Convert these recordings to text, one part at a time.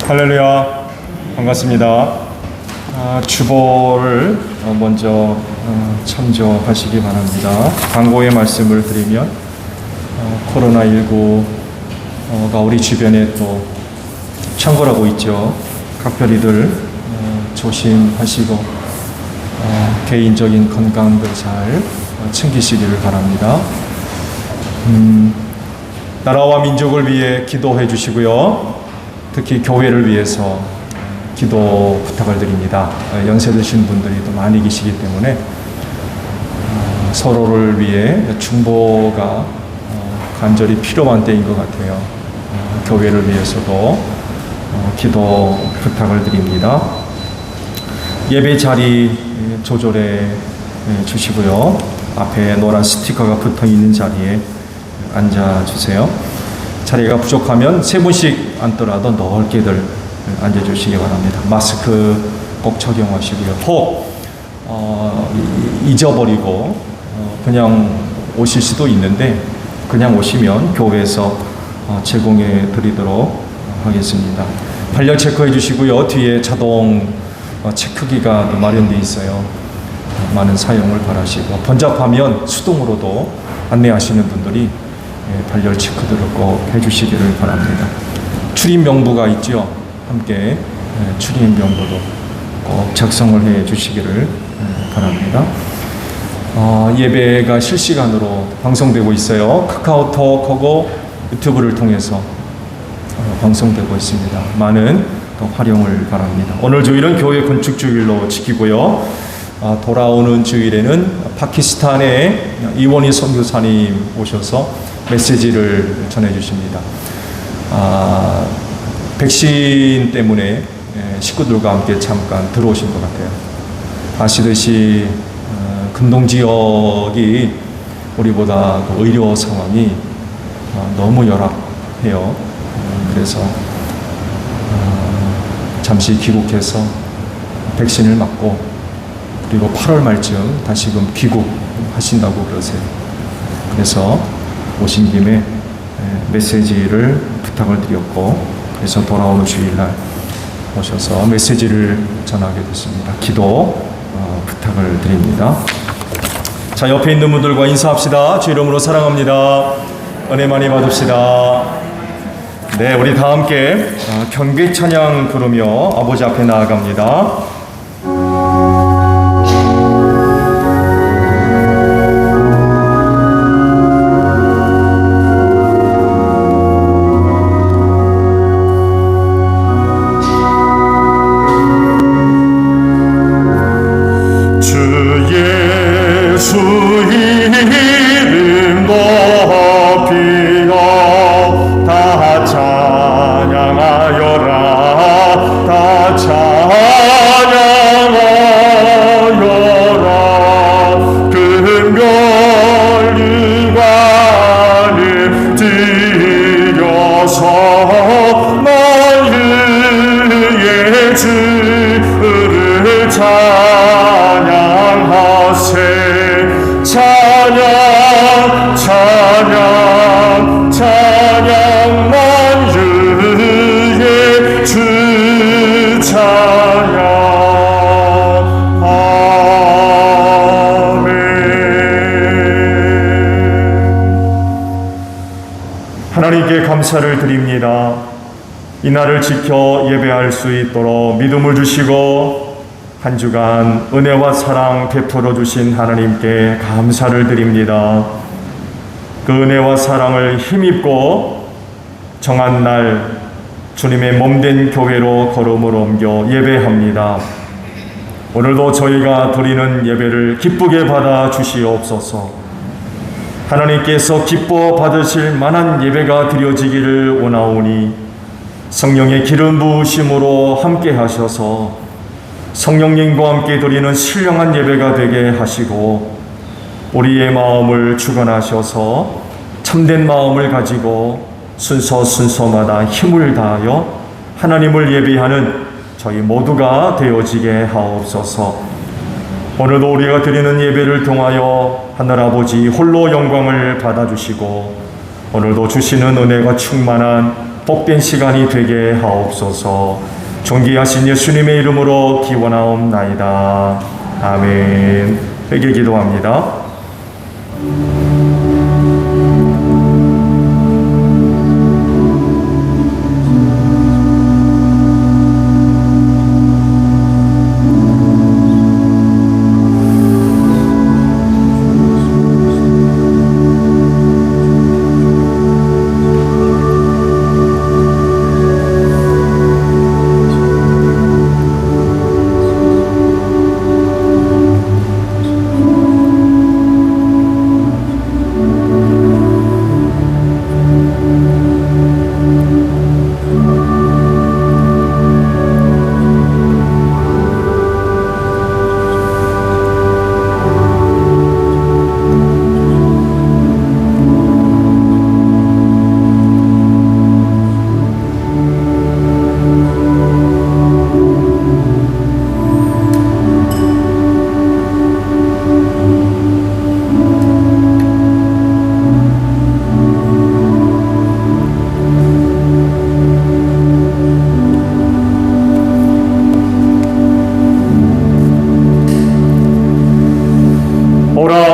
할렐루야, 반갑습니다. 주보를 먼저 참조하시기 바랍니다. 광고의 말씀을 드리면 코로나19가 우리 주변에 또 창궐하고 있죠. 각별히들 조심하시고 개인적인 건강들 잘 챙기시기를 바랍니다. 나라와 민족을 위해 기도해 주시고요. 특히 교회를 위해서 기도 부탁을 드립니다. 연세 드신 분들이 또 많이 계시기 때문에 서로를 위해 중보가 간절히 필요한 때인 것 같아요. 교회를 위해서도 기도 부탁을 드립니다. 예배 자리 조절해 주시고요. 앞에 노란 스티커가 붙어 있는 자리에 앉아 주세요. 자리가 부족하면 세 분씩 앉더라도 넓게들 앉아주시기 바랍니다. 마스크 꼭 착용하시고요. 혹 잊어버리고 그냥 오실 수도 있는데 그냥 오시면 교회에서 제공해 드리도록 하겠습니다. 발열 체크해 주시고요. 뒤에 자동 체크기가 마련되어 있어요. 많은 사용을 바라시고 번잡하면 수동으로도 안내하시는 분들이 발열 체크들을 꼭 해주시기를 바랍니다. 출입 명부가 있죠. 함께 출입 명부도 꼭 작성을 해 주시기를 바랍니다. 예배가 실시간으로 방송되고 있어요. 카카오톡하고 유튜브를 통해서 방송되고 있습니다. 많은 활용을 바랍니다. 오늘 주일은 교회 건축 주일로 지키고요. 돌아오는 주일에는 파키스탄의 이원희 선교사님 오셔서 메시지를 전해주십니다. 백신 때문에 식구들과 함께 잠깐 들어오신 것 같아요. 아시듯이 금동 지역이 우리보다 의료 상황이 너무 열악해요. 그래서 잠시 귀국해서 백신을 맞고 그리고 8월 말쯤 다시금 귀국하신다고 그러세요. 그래서 오신 김에 메시지를 부탁을 드렸고 그래서 돌아오는 주일날 오셔서 메시지를 전하게 됐습니다. 기도 부탁을 드립니다. 자, 옆에 있는 분들과 인사합시다. 주 이름으로 사랑합니다. 은혜 많이 받읍시다. 네, 우리 다 함께 경배 찬양 부르며 아버지 앞에 나아갑니다. 하나님께 감사를 드립니다. 이 날을 지켜 예배할 수 있도록 믿음을 주시고 한 주간 은혜와 사랑 베풀어 주신 하나님께 감사를 드립니다. 그 은혜와 사랑을 힘입고 정한 날 주님의 몸된 교회로 걸음을 옮겨 예배합니다. 오늘도 저희가 드리는 예배를 기쁘게 받아 주시옵소서. 하나님께서 기뻐 받으실 만한 예배가 드려지기를 원하오니 성령의 기름 부으심으로 함께 하셔서 성령님과 함께 드리는 신령한 예배가 되게 하시고 우리의 마음을 주관하셔서 참된 마음을 가지고 순서마다 힘을 다하여 하나님을 예배하는 저희 모두가 되어지게 하옵소서. 오늘도 우리가 드리는 예배를 통하여 하늘아버지 홀로 영광을 받아주시고 오늘도 주시는 은혜가 충만한 복된 시간이 되게 하옵소서. 존귀하신 예수님의 이름으로 기원하옵나이다. 아멘. 회개 기도합니다.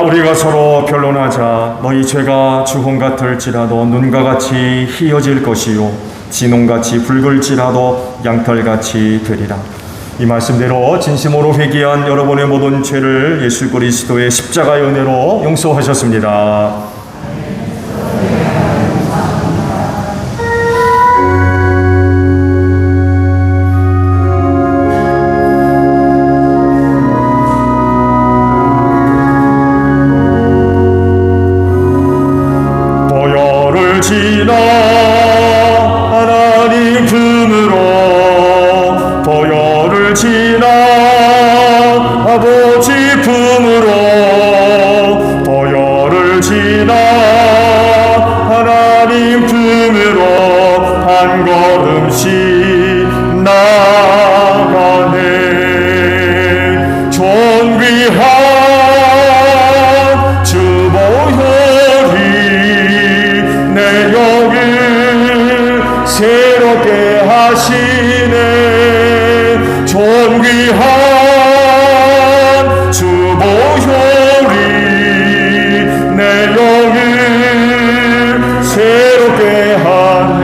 우리가 서로 변론하자. 너희 죄가 주홍 같을지라도 눈과 같이 희어질 것이요 진홍같이 붉을지라도 양털같이 되리라. 이 말씀대로 진심으로 회개한 여러분의 모든 죄를 예수 그리스도의 십자가의 은혜로 용서하셨습니다. 지나 하나님 품으로 보혈을 지나 아버지 품으로 보혈을 지나 하나님 품으로 한 걸음씩 나가네. 존귀한 주 보혈이 내 영을 새롭게 하시네. 존귀한 주 보혈이 내 영을 새롭게 하네.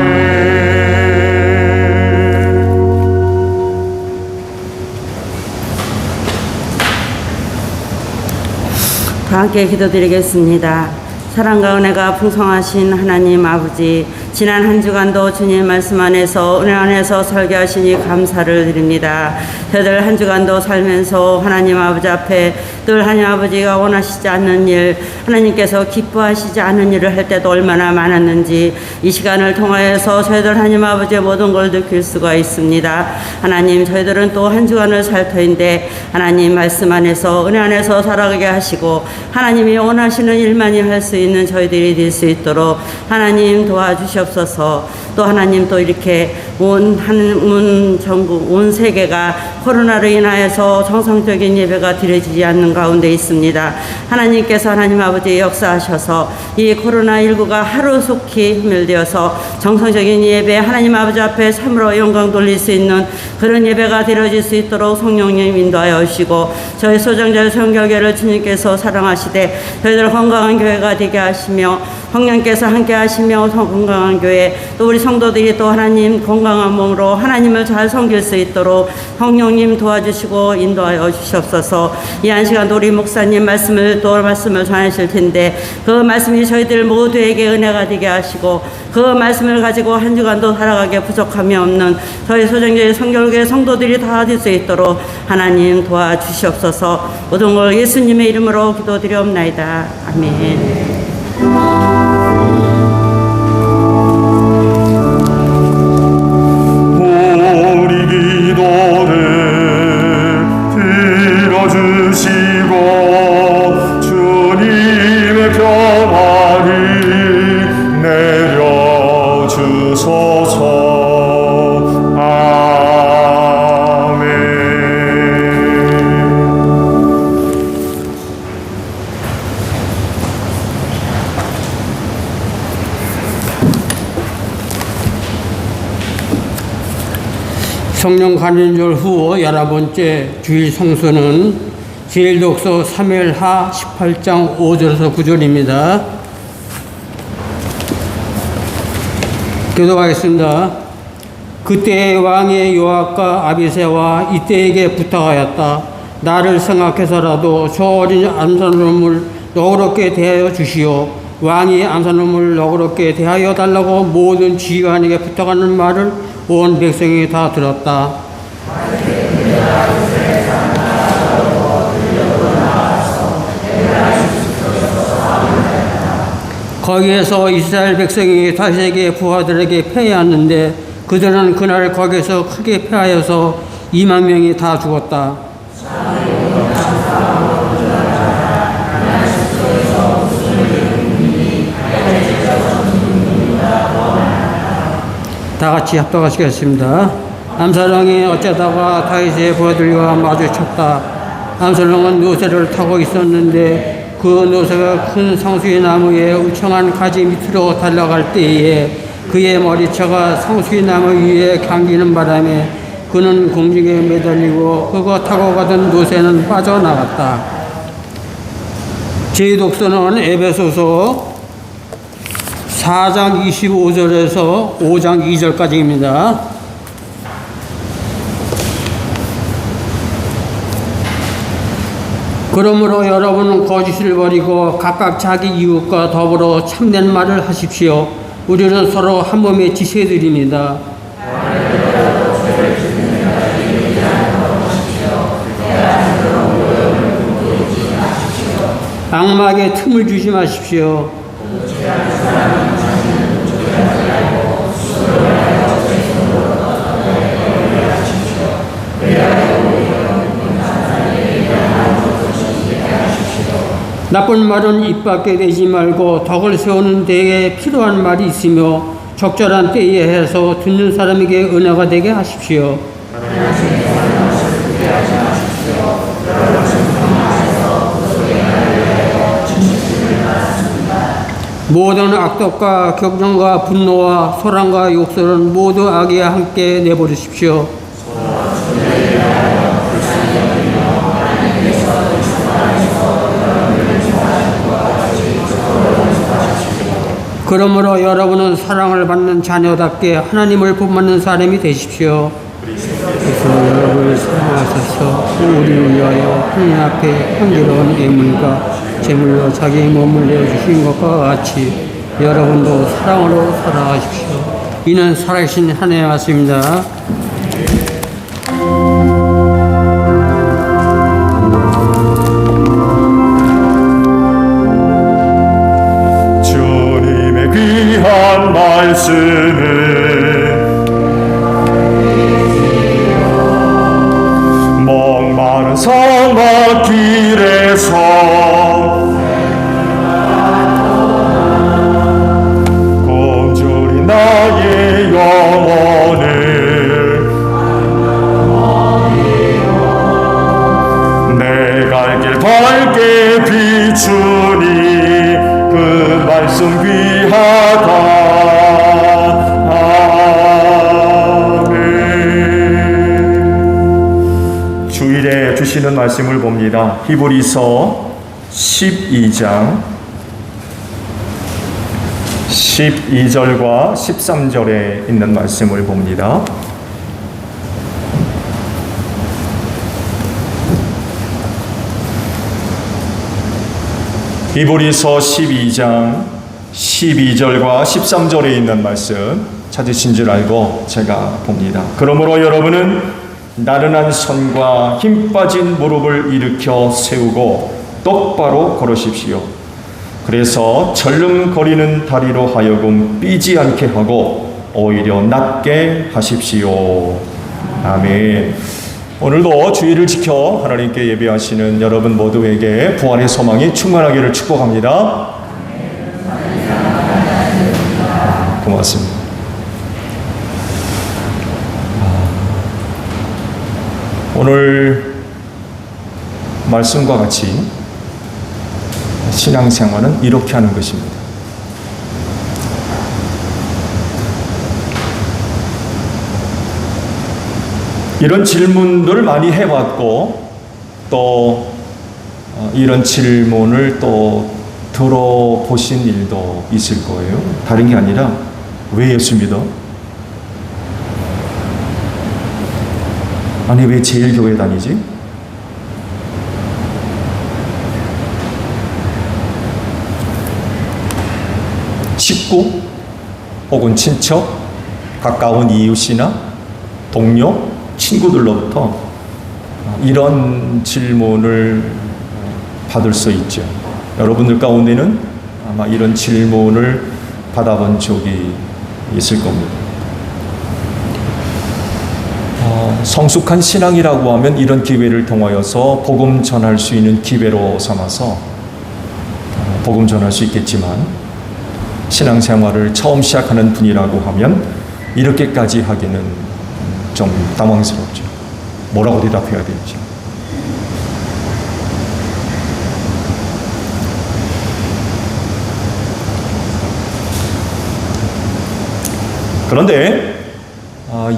다 함께 기도드리겠습니다. 사랑과 은혜가 풍성하신 하나님 아버지, 지난 한 주간도 주님 말씀 안에서 은혜 안에서 살게 하시니 감사를 드립니다. 저희들 한 주간도 살면서 하나님 아버지 앞에 늘 하나님 아버지가 원하시지 않는 일, 하나님께서 기뻐하시지 않는 일을 할 때도 얼마나 많았는지 이 시간을 통하여서 저희들 하나님 아버지의 모든 걸 느낄 수가 있습니다. 하나님, 저희들은 또 한 주간을 살 터인데 하나님 말씀 안에서 은혜 안에서 살아가게 하시고 하나님이 원하시는 일만이 할 수 있는 저희들이 될 수 있도록 하나님 도와주시옵소서. 또 하나님, 또 이렇게 온 전국 온 세계가 코로나로 인하여서 정상적인 예배가 드려지지 않는 가운데 있습니다. 하나님께서 하나님 아버지 역사하셔서 이 코로나19가 하루속히 소멸되어서 정상적인 예배 하나님 아버지 앞에 참으로 영광 돌릴 수 있는 그런 예배가 드려질 수 있도록 성령님 인도하여 주시고 저희 소장자 성결교회를 주님께서 사랑하시되 저희들 건강한 교회가 되게 하시며 성령께서 함께 하시며 건강한 교회, 또 우리 성도들이 또 하나님 건강한 몸으로 하나님을 잘 섬길 수 있도록 성령님 도와주시고 인도하여 주시옵소서. 이 한 시간도 우리 목사님 말씀을 전하실 텐데 그 말씀이 저희들 모두에게 은혜가 되게 하시고 그 말씀을 가지고 한 주간도 살아가게 부족함이 없는 저희 소정교회 성결교회 성도들이 다 될 수 있도록 하나님 도와주시옵소서. 모든 걸 예수님의 이름으로 기도드리옵나이다. 아멘. 우리 기도를 들어주시고 주님의 평안이 내려주소서. 성령 간인절 후 11번째 주일 성수는 제1독서 사무엘하 18장 5절에서 9절입니다. 기도하겠습니다. 그때 왕의 요압과 아비새와 이때에게 부탁하였다. 나를 생각해서라도 저 어린 암살놈을 너그럽게 대하여 주시오. 왕이 암살놈을 너그럽게 대하여 달라고 모든 지휘관에게 부탁하는 말을 온 백성이 다 들었다. 거기에서 이스라엘 백성이 다윗에게 부하들에게 패하였는데 그들은 그날 거기에서 크게 패하여서 2만 명이 다 죽었다. 다 같이 합독하시겠습니다. 암살왕이 어쩌다가 다윗의 부하들과 마주쳤다. 암살왕은 노새를 타고 있었는데 그 노새가 큰 상수의 나무에 우청한 가지 밑으로 달려갈 때에 그의 머리채가 상수의 나무 위에 감기는 바람에 그는 공중에 매달리고 그거 타고 가던 노새는 빠져나갔다. 제2독서는 에베소서 4장 25절에서 5장 2절까지입니다. 그러므로 여러분은 거짓을 버리고 각각 자기 이웃과 더불어 참된 말을 하십시오. 우리는 서로 한 몸의 지체들입니다. 악마에게 틈을 주지 마십시오. 나쁜 말은 입 밖에 내지 말고 덕을 세우는 데에 필요한 말이 있으며 적절한 때에 해서 듣는 사람에게 은혜가 되게 하십시오. 모든 악독과 격정과 분노와 소란과 욕설은 모두 악에 함께 내버리십시오. 그러므로 여러분은 사랑을 받는 자녀답게 하나님을 본받는 사람이 되십시오. 그래서 여러분을 사랑하셔서 우리를 위하여 하나님 앞에 향기로운 예물과 제물로 자기 몸을 내어주신 것과 같이 여러분도 사랑으로 살아가십시오. 이는 살아계신 하나님의 말씀입니다. 주님의 귀한 말씀을 목마른 사막길에서 곰줄이 나의 영혼을 내 갈 길 밝게 비추니 그 말씀 귀하다. 아멘. 주일에 주시는 말씀을 봅니다. 히브리서 12장 12절과 13절에 있는 말씀을 봅니다. 히브리서 12장 12절과 13절에 있는 말씀 찾으신 줄 알고 제가 봅니다. 그러므로 여러분은 나른한 손과 힘 빠진 무릎을 일으켜 세우고 똑바로 걸으십시오. 그래서 절름거리는 다리로 하여금 삐지 않게 하고 오히려 낮게 하십시오. 아멘. 오늘도 주의를 지켜 하나님께 예배하시는 여러분 모두에게 부활의 소망이 충만하기를 축복합니다. 고맙습니다. 오늘 말씀과 같이 신앙생활은 이렇게 하는 것입니다. 이런 질문들을 많이 해봤고 또 이런 질문을 또 들어보신 일도 있을 거예요. 다른 게 아니라 왜 예수 믿어? 아니 왜 제일교회 다니지? 식구 혹은 친척, 가까운 이웃이나 동료, 친구들로부터 이런 질문을 받을 수 있죠. 여러분들 가운데는 아마 이런 질문을 받아본 적이 있을 겁니다. 성숙한 신앙이라고 하면 이런 기회를 통하여서 복음 전할 수 있는 기회로 삼아서 복음 전할 수 있겠지만 신앙생활을 처음 시작하는 분이라고 하면 이렇게까지 하기는 좀 당황스럽죠. 뭐라고 대답해야 될지. 그런데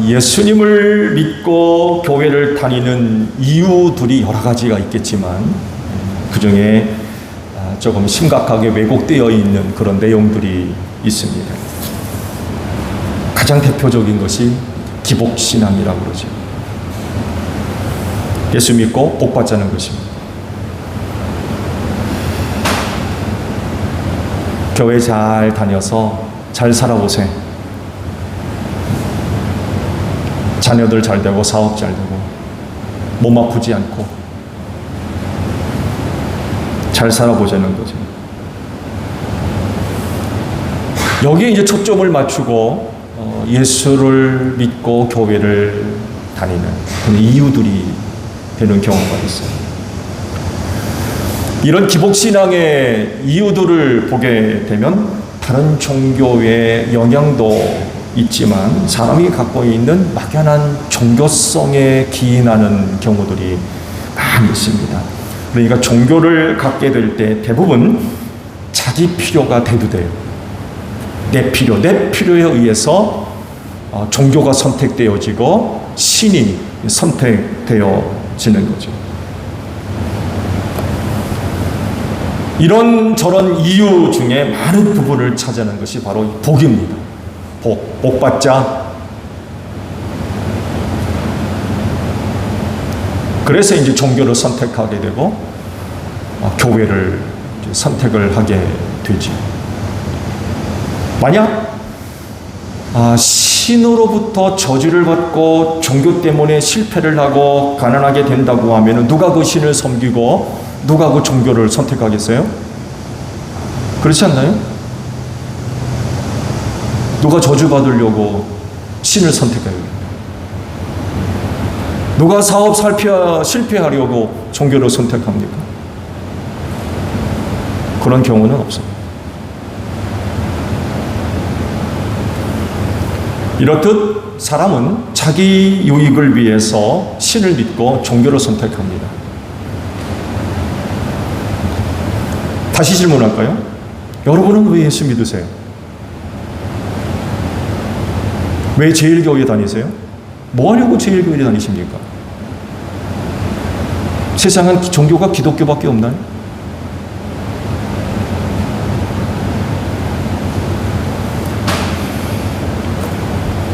예수님을 믿고 교회를 다니는 이유들이 여러 가지가 있겠지만 그 중에 조금 심각하게 왜곡되어 있는 그런 내용들이 있습니다. 가장 대표적인 것이 기복신앙이라고 그러죠. 예수 믿고 복 받자는 것입니다. 교회 잘 다녀서 잘 살아보세요. 자녀들 잘 되고 사업 잘 되고 몸 아프지 않고 잘 살아보자는 거죠. 여기에 이제 초점을 맞추고 예수를 믿고 교회를 다니는 그런 이유들이 되는 경우가 있어요. 이런 기복신앙의 이유들을 보게 되면 다른 종교의 영향도 있지만 사람이 갖고 있는 막연한 종교성에 기인하는 경우들이 많이 있습니다. 그러니까 종교를 갖게 될 때 대부분 자기 필요가 대두돼요. 내 필요에 의해서 종교가 선택되어지고 신이 선택되어지는 거죠. 이런 저런 이유 중에 많은 부분을 차지하는 것이 바로 복입니다. 복 받자. 그래서 이제 종교를 선택하게 되고 교회를 선택을 하게 되지. 만약 신으로부터 저주를 받고 종교 때문에 실패를 하고 가난하게 된다고 하면 누가 그 신을 섬기고 누가 그 종교를 선택하겠어요? 그렇지 않나요? 누가 저주받으려고 신을 선택해요? 누가 사업 실패하려고 종교를 선택합니까? 그런 경우는 없습니다. 이렇듯 사람은 자기 유익을 위해서 신을 믿고 종교를 선택합니다. 다시 질문할까요? 여러분은 왜 예수 믿으세요? 왜 제일교회 다니세요? 뭐 하려고 제일교회 다니십니까? 세상은 종교가 기독교밖에 없나요?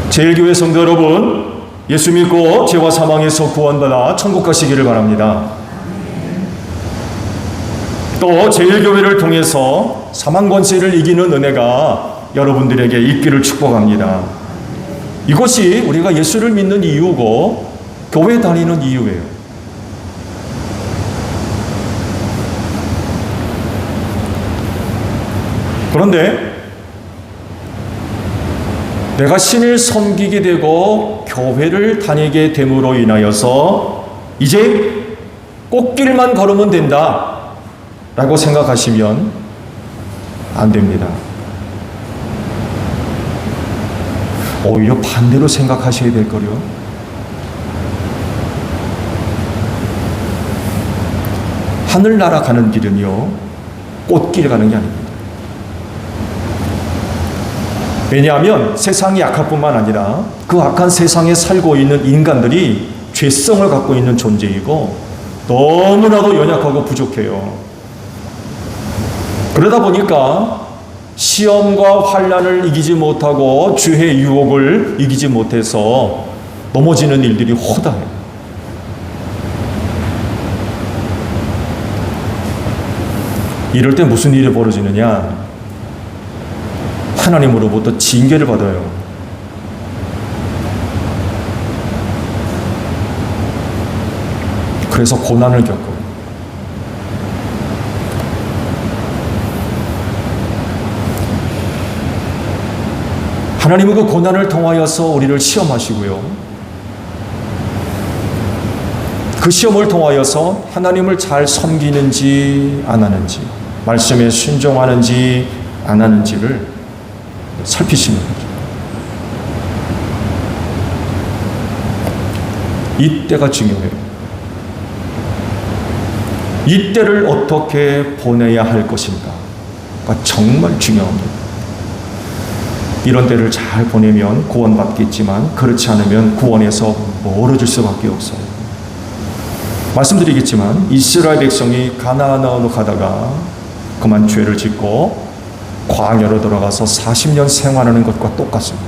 제일교회 성도 여러분, 예수 믿고 죄와 사망에서 구원받아 천국 가시기를 바랍니다. 또 제일교회를 통해서 사망 권세를 이기는 은혜가 여러분들에게 있기를 축복합니다. 이것이 우리가 예수를 믿는 이유고 교회 다니는 이유예요. 그런데 내가 신을 섬기게 되고 교회를 다니게 됨으로 인하여서 이제 꽃길만 걸으면 된다 라고 생각하시면 안 됩니다. 오히려 반대로 생각하셔야 될 거요. 하늘나라 가는 길은요, 꽃길 가는 게 아닙니다. 왜냐하면 세상이 악할 뿐만 아니라 그 악한 세상에 살고 있는 인간들이 죄성을 갖고 있는 존재이고 너무나도 연약하고 부족해요. 그러다 보니까 시험과 환난을 이기지 못하고 죄의 유혹을 이기지 못해서 넘어지는 일들이 허다해요. 이럴 때 무슨 일이 벌어지느냐? 하나님으로부터 징계를 받아요. 그래서 고난을 겪어요. 하나님은 그 고난을 통하여서 우리를 시험하시고요. 그 시험을 통하여서 하나님을 잘 섬기는지 안 하는지, 말씀에 순종하는지 안 하는지를 살피시는 거죠. 이때가 중요해요. 이때를 어떻게 보내야 할 것인가가 정말 중요합니다. 이런 때를 잘 보내면 구원받겠지만 그렇지 않으면 구원에서 멀어질 수밖에 없어요. 말씀드리겠지만 이스라엘 백성이 가나안으로 가다가 그만 죄를 짓고 광야로 들어가서 40년 생활하는 것과 똑같습니다.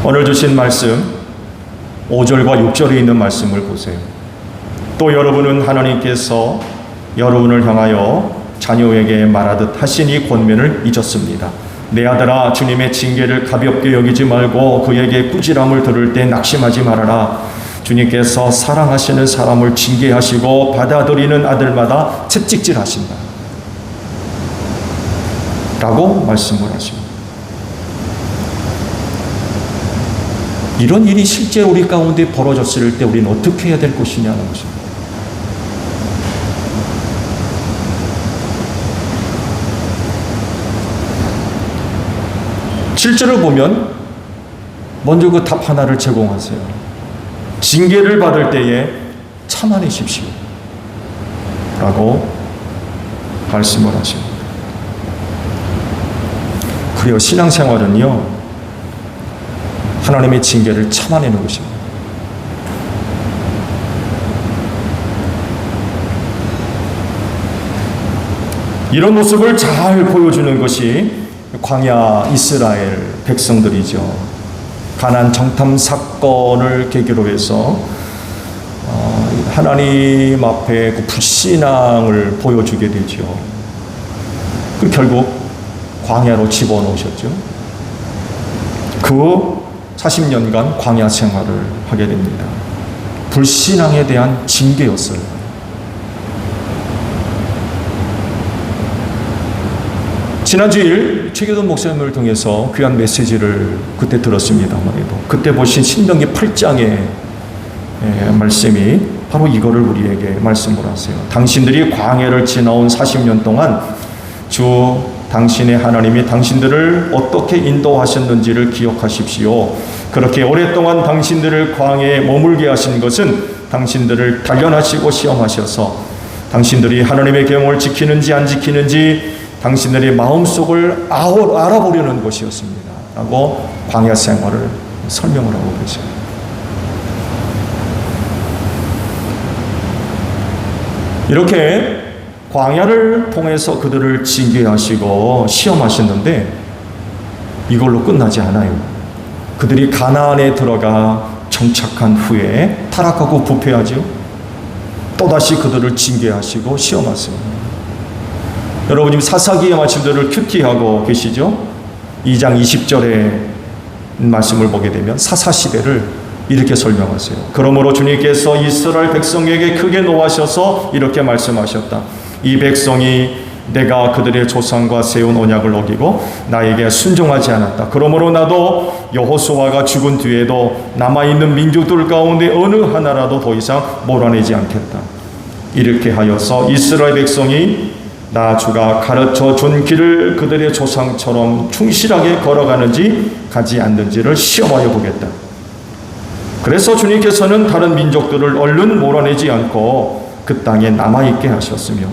오늘 주신 말씀 5절과 6절에 있는 말씀을 보세요. 또 여러분은 하나님께서 여러분을 향하여 자녀에게 말하듯 하신 이 권면을 잊었습니다. 내 아들아, 주님의 징계를 가볍게 여기지 말고 그에게 꾸지람을 들을 때 낙심하지 말아라. 주님께서 사랑하시는 사람을 징계하시고 받아들이는 아들마다 채찍질하신다 라고 말씀을 하십니다. 이런 일이 실제 우리 가운데 벌어졌을 때 우리는 어떻게 해야 될 것이냐는 것입니다. 실제로 보면 먼저 그 답 하나를 제공하세요. 징계를 받을 때에 참아내십시오 라고 말씀을 하십니다. 그래요. 신앙생활은요, 하나님의 징계를 참아내는 것입니다. 이런 모습을 잘 보여주는 것이 광야 이스라엘 백성들이죠. 가나안 정탐 사건을 계기로 해서 하나님 앞에 그 불신앙을 보여주게 되죠. 그 결국 광야로 집어넣으셨죠. 그 40년간 광야 생활을 하게 됩니다. 불신앙에 대한 징계였어요. 지난주일 최교돈 목사님을 통해서 귀한 메시지를 그때 들었습니다만 그때 보신 신명기 8장의 말씀이 바로 이거를 우리에게 말씀을 하세요. 당신들이 광야를 지나온 40년 동안 주 당신의 하나님이 당신들을 어떻게 인도하셨는지를 기억하십시오. 그렇게 오랫동안 당신들을 광야에 머물게 하신 것은 당신들을 단련하시고 시험하셔서 당신들이 하나님의 계명을 지키는지 안 지키는지 당신들의 마음속을 알아보려는 것이었습니다 라고 광야 생활을 설명을 하고 계세요. 이렇게 광야를 통해서 그들을 징계하시고 시험하셨는데 이걸로 끝나지 않아요. 그들이 가나안에 들어가 정착한 후에 타락하고 부패하죠. 또다시 그들을 징계하시고 시험하세요. 여러분 지금 사사기의 말씀들을 큐티하고 계시죠? 2장 20절의 말씀을 보게 되면 사사시대를 이렇게 설명하세요. 그러므로 주님께서 이스라엘 백성에게 크게 노하셔서 이렇게 말씀하셨다. 이 백성이 내가 그들의 조상과 세운 언약을 어기고 나에게 순종하지 않았다. 그러므로 나도 여호수아가 죽은 뒤에도 남아있는 민족들 가운데 어느 하나라도 더 이상 몰아내지 않겠다. 이렇게 하여서 이스라엘 백성이 나 주가 가르쳐 준 길을 그들의 조상처럼 충실하게 걸어가는지 가지 않는지를 시험하여 보겠다. 그래서 주님께서는 다른 민족들을 얼른 몰아내지 않고 그 땅에 남아있게 하셨으며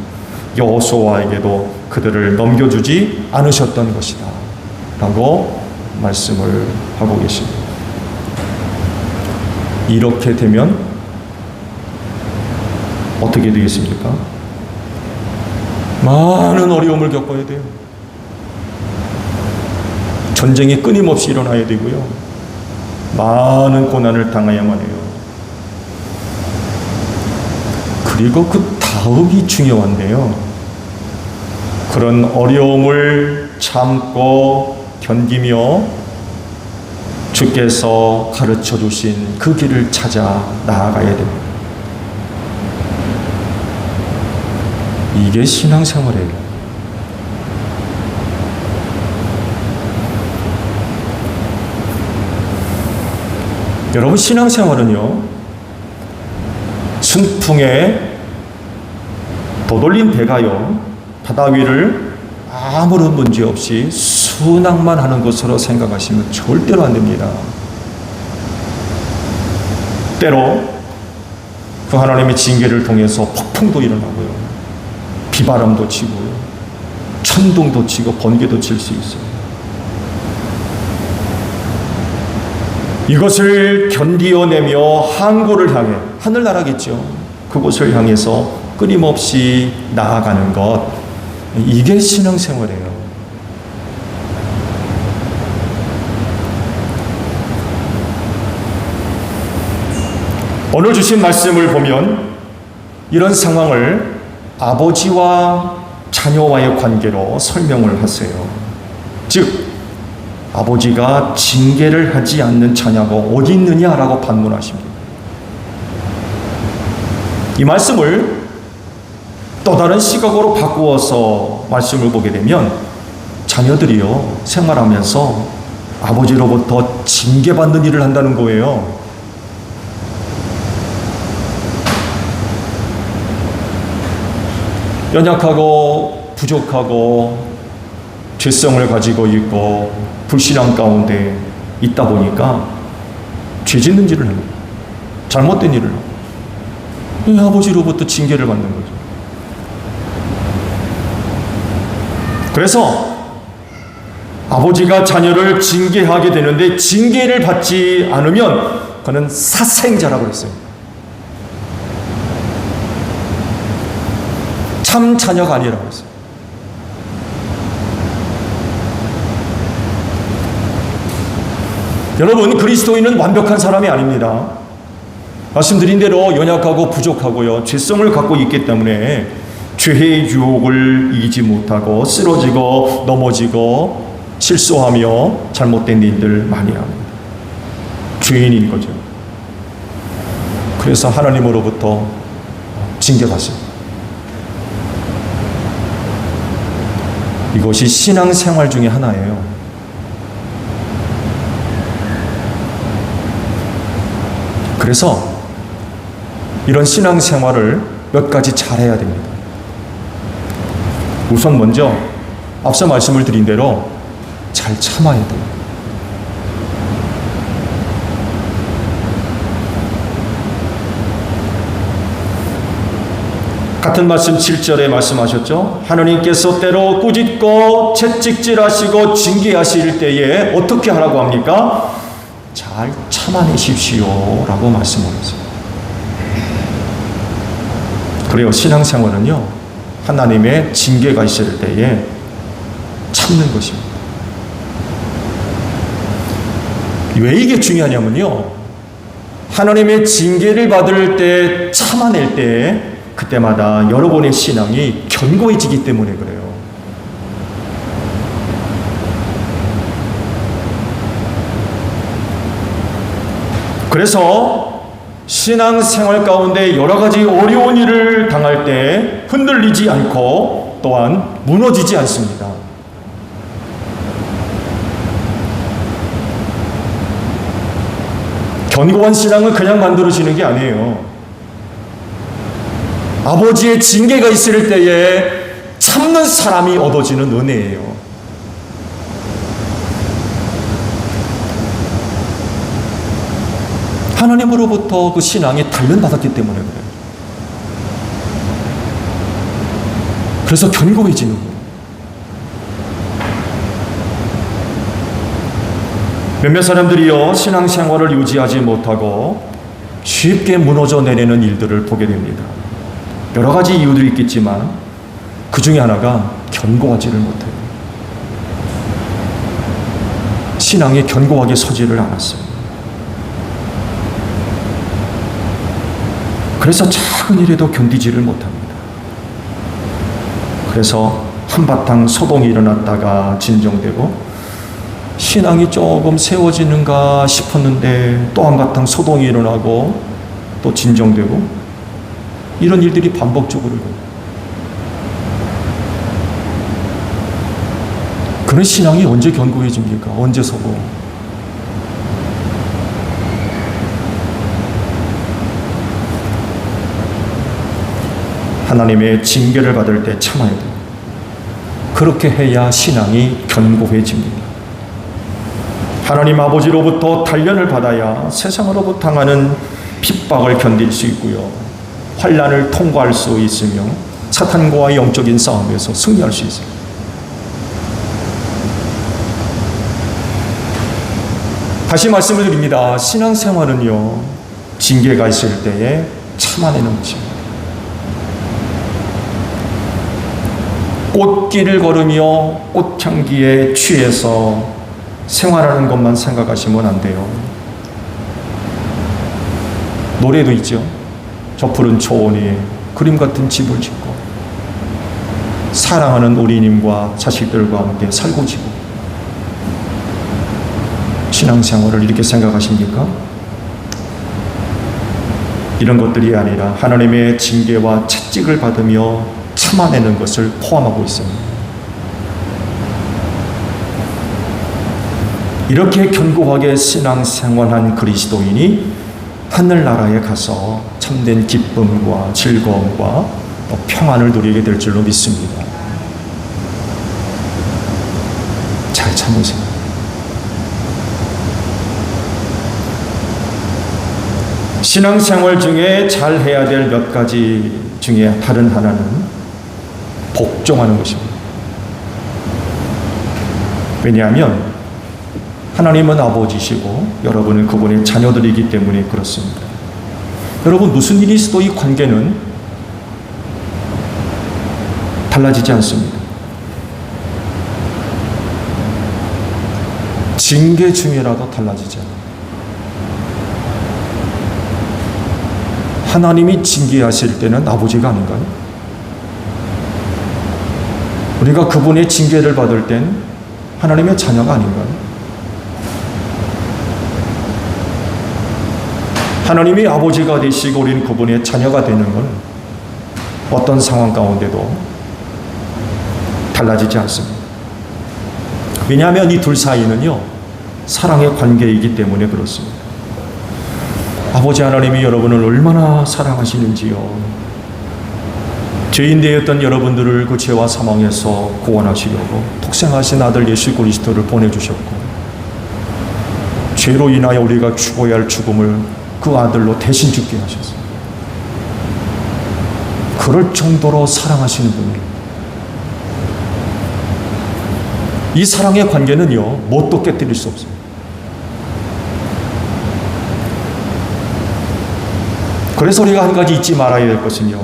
여호수아에게도 그들을 넘겨주지 않으셨던 것이다 라고 말씀을 하고 계십니다. 이렇게 되면 어떻게 되겠습니까? 많은 어려움을 겪어야 돼요. 전쟁이 끊임없이 일어나야 되고요. 많은 고난을 당해야만 해요. 그리고 그 다음이 중요한데요. 그런 어려움을 참고 견디며 주께서 가르쳐 주신 그 길을 찾아 나아가야 됩니다. 이게 신앙생활이에요. 여러분, 신앙생활은요, 순풍에 도돌린 배가요, 바다 위를 아무런 문제 없이 순항만 하는 것으로 생각하시면 절대로 안 됩니다. 때로 그 하나님의 징계를 통해서 폭풍도 일어나고요, 비바람도 치고요, 천둥도 치고 번개도 칠 수 있어요. 이것을 견디어내며 항구를 향해, 하늘나라겠죠, 그곳을 향해서 끊임없이 나아가는 것, 이게 신앙생활이에요. 오늘 주신 말씀을 보면 이런 상황을 아버지와 자녀와의 관계로 설명을 하세요. 즉, 아버지가 징계를 하지 않는 자녀가 어디 있느냐라고 반문하십니다. 이 말씀을 또 다른 시각으로 바꾸어서 말씀을 보게 되면 자녀들이요, 생활하면서 아버지로부터 징계받는 일을 한다는 거예요. 연약하고 부족하고 죄성을 가지고 있고 불신앙 가운데 있다 보니까 죄 짓는 일을 합니다. 잘못된 일을 합니다. 이 아버지로부터 징계를 받는 거죠. 그래서 아버지가 자녀를 징계하게 되는데, 징계를 받지 않으면 그는 사생자라고 했어요. 참 자녀가 아니라고 했어요. 여러분, 그리스도인은 완벽한 사람이 아닙니다. 말씀드린 대로 연약하고 부족하고요, 죄성을 갖고 있기 때문에 죄의 유혹을 이기지 못하고 쓰러지고 넘어지고 실수하며 잘못된 일들 많이 합니다. 죄인인 거죠. 그래서 하나님으로부터 징계받습니다. 이것이 신앙생활 중에 하나예요. 그래서 이런 신앙생활을 몇 가지 잘해야 됩니다. 우선 먼저 앞서 말씀을 드린 대로 잘 참아야 돼요. 같은 말씀 7절에 말씀하셨죠. 하나님께서 때로 꾸짖고 채찍질하시고 징계하실 때에 어떻게 하라고 합니까? 잘 참아내십시오 라고 말씀하셨어요. 그래요, 신앙생활은요, 하나님의 징계가 있을 때에 참는 것입니다. 왜 이게 중요하냐면요, 하나님의 징계를 받을 때 참아낼 때 그때마다 여러분의 신앙이 견고해지기 때문에 그래요. 그래서 신앙생활 가운데 여러 가지 어려운 일을 당할 때 흔들리지 않고 또한 무너지지 않습니다. 견고한 신앙은 그냥 만들어지는 게 아니에요. 아버지의 징계가 있을 때에 참는 사람이 얻어지는 은혜예요. 하나님으로부터 그 신앙이 단련받았기 때문에 그래요. 그래서 견고해지는 거예요. 몇몇 사람들이요, 신앙생활을 유지하지 못하고 쉽게 무너져 내리는 일들을 보게 됩니다. 여러 가지 이유들이 있겠지만 그 중에 하나가 견고하지를 못해요. 신앙이 견고하게 서지를 않았어요. 그래서 작은 일에도 견디지를 못합니다. 그래서 한바탕 소동이 일어났다가 진정되고, 신앙이 조금 세워지는가 싶었는데 또 한바탕 소동이 일어나고 또 진정되고, 이런 일들이 반복적으로 일어나요. 그런 신앙이 언제 견고해집니까? 언제 서고? 하나님의 징계를 받을 때 참아야 돼요. 그렇게 해야 신앙이 견고해집니다. 하나님 아버지로부터 단련을 받아야 세상으로부터 당하는 핍박을 견딜 수 있고요, 환난을 통과할 수 있으며 사탄과의 영적인 싸움에서 승리할 수 있어요. 다시 말씀을 드립니다. 신앙생활은요, 징계가 있을 때에 참아내는 것입니다. 꽃길을 걸으며 꽃향기에 취해서 생활하는 것만 생각하시면 안 돼요. 노래도 있죠. 저 푸른 초원 위에 그림 같은 집을 짓고 사랑하는 우리님과 자식들과 함께 살고 지고. 신앙생활을 이렇게 생각하십니까? 이런 것들이 아니라 하나님의 징계와 채찍을 받으며 참아내는 것을 포함하고 있습니다. 이렇게 견고하게 신앙생활한 그리스도인이 하늘나라에 가서 참된 기쁨과 즐거움과 평안을 누리게 될 줄로 믿습니다. 잘 참으세요. 신앙생활 중에 잘 해야 될 몇 가지 중에 다른 하나는 복종하는 것입니다. 왜냐하면 하나님은 아버지시고 여러분은 그분의 자녀들이기 때문에 그렇습니다. 여러분, 무슨 일이 있어도 이 관계는 달라지지 않습니다. 징계 중이라도 달라지지 않아요. 하나님이 징계하실 때는 아버지가 아닌가요? 우리가 그분의 징계를 받을 땐 하나님의 자녀가 아닌가요? 하나님이 아버지가 되시고 우리는 그분의 자녀가 되는 건 어떤 상황 가운데도 달라지지 않습니다. 왜냐하면 이 둘 사이는요, 사랑의 관계이기 때문에 그렇습니다. 아버지 하나님이 여러분을 얼마나 사랑하시는지요. 죄인 되었던 여러분들을 그 죄와 사망에서 구원하시려고 독생하신 아들 예수 그리스도를 보내주셨고, 죄로 인하여 우리가 죽어야 할 죽음을 그 아들로 대신 죽게 하셨어요. 그럴 정도로 사랑하시는 분이에요. 이 사랑의 관계는요, 뭣도 깨뜨릴 수 없어요. 그래서 우리가 한 가지 잊지 말아야 될 것은요,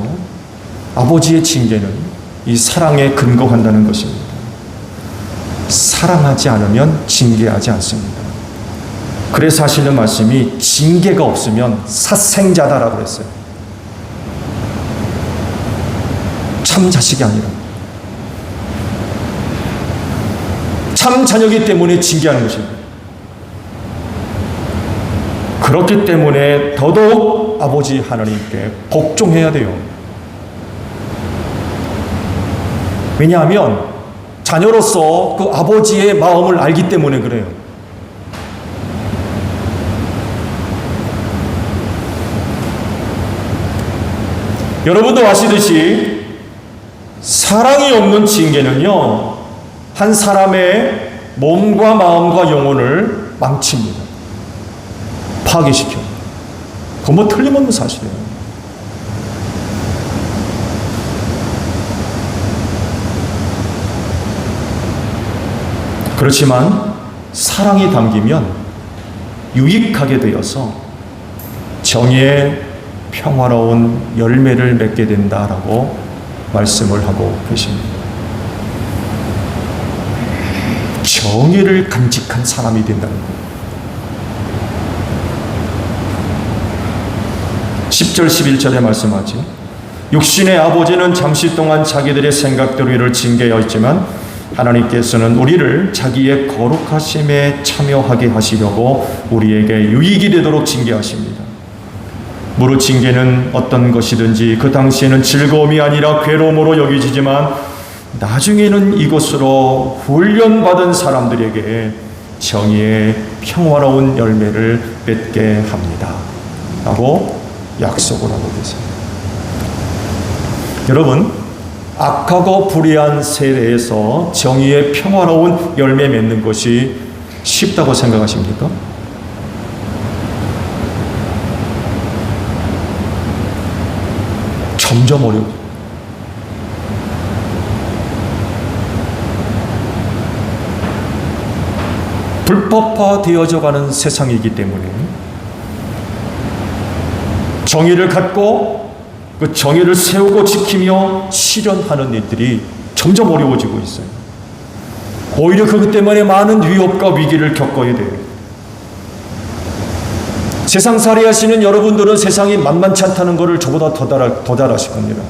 아버지의 징계는 이 사랑에 근거한다는 것입니다. 사랑하지 않으면 징계하지 않습니다. 그래서 하시는 말씀이 징계가 없으면 사생자다라고 했어요. 참 자식이 아니라 참 자녀이기 때문에 징계하는 것입니다. 그렇기 때문에 더더욱 아버지 하나님께 복종해야 돼요. 왜냐하면 자녀로서 그 아버지의 마음을 알기 때문에 그래요. 여러분도 아시듯이 사랑이 없는 징계는요, 한 사람의 몸과 마음과 영혼을 망칩니다. 파괴시켜. 그건 뭐 틀림없는 사실이에요. 그렇지만 사랑이 담기면 유익하게 되어서 정의의 평화로운 열매를 맺게 된다라고 말씀을 하고 계십니다. 정의를 간직한 사람이 된다는 거예요. 10절 11절에 말씀하지, 육신의 아버지는 잠시 동안 자기들의 생각대로 이를 징계하였지만 하나님께서는 우리를 자기의 거룩하심에 참여하게 하시려고 우리에게 유익이 되도록 징계하십니다. 무릇 징계는 어떤 것이든지 그 당시에는 즐거움이 아니라 괴로움으로 여겨지지만 나중에는 이것으로 훈련받은 사람들에게 정의의 평화로운 열매를 맺게 합니다 라고 약속을 하고 계세요. 여러분, 악하고 불의한 세대에서 정의의 평화로운 열매 맺는 것이 쉽다고 생각하십니까? 점점 어려워요. 불법화되어져 가는 세상이기 때문에 정의를 갖고 그 정의를 세우고 지키며 실현하는 일들이 점점 어려워지고 있어요. 오히려 그것 때문에 많은 위협과 위기를 겪어야 돼요. 세상 살이 하시는 여러분들은 세상이 만만치 않다는 것을 저보다 더 잘 아실 겁니다.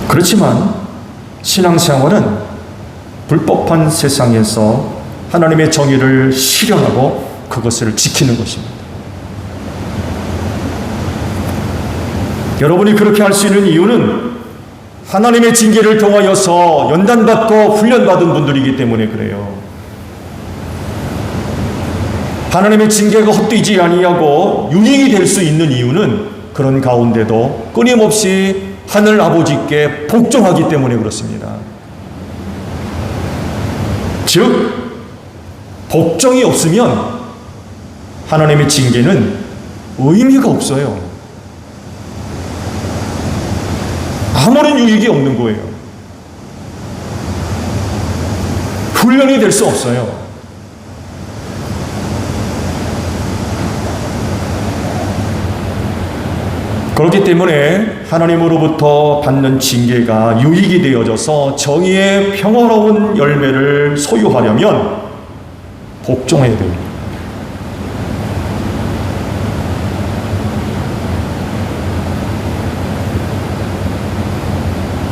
그렇지만 신앙생활은 불법한 세상에서 하나님의 정의를 실현하고 그것을 지키는 것입니다. 여러분이 그렇게 할 수 있는 이유는 하나님의 징계를 통하여서 연단받고 훈련받은 분들이기 때문에 그래요. 하나님의 징계가 헛되지 아니하고 유익이 될 수 있는 이유는 그런 가운데도 끊임없이 하늘 아버지께 복종하기 때문에 그렇습니다. 즉 복종이 없으면 하나님의 징계는 의미가 없어요. 아무런 유익이 없는 거예요. 훈련이 될 수 없어요. 그렇기 때문에 하나님으로부터 받는 징계가 유익이 되어져서 정의의 평화로운 열매를 소유하려면 복종해야 됩니다.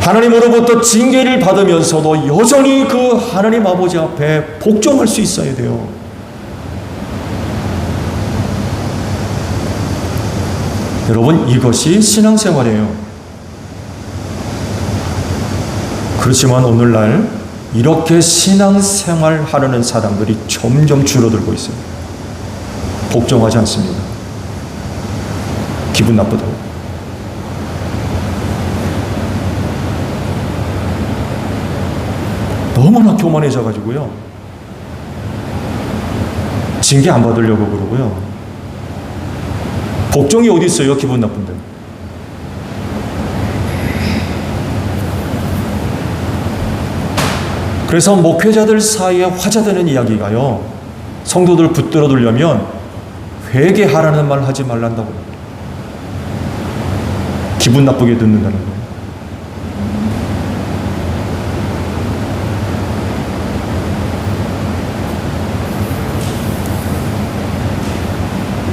하나님으로부터 징계를 받으면서도 여전히 그 하나님 아버지 앞에 복종할 수 있어야 돼요. 여러분, 이것이 신앙생활이에요. 그렇지만 오늘날 이렇게 신앙생활 하려는 사람들이 점점 줄어들고 있어요. 복종하지 않습니다. 기분 나쁘다고. 너무나 교만해져 가지고요. 징계 안 받으려고 그러고요. 복종이 어디 있어요? 기분 나쁜데. 그래서 목회자들 사이에 화제되는 이야기가요. 성도들 붙들어 두려면 회개하라는 말 하지 말란다고. 기분 나쁘게 듣는다는 거예요.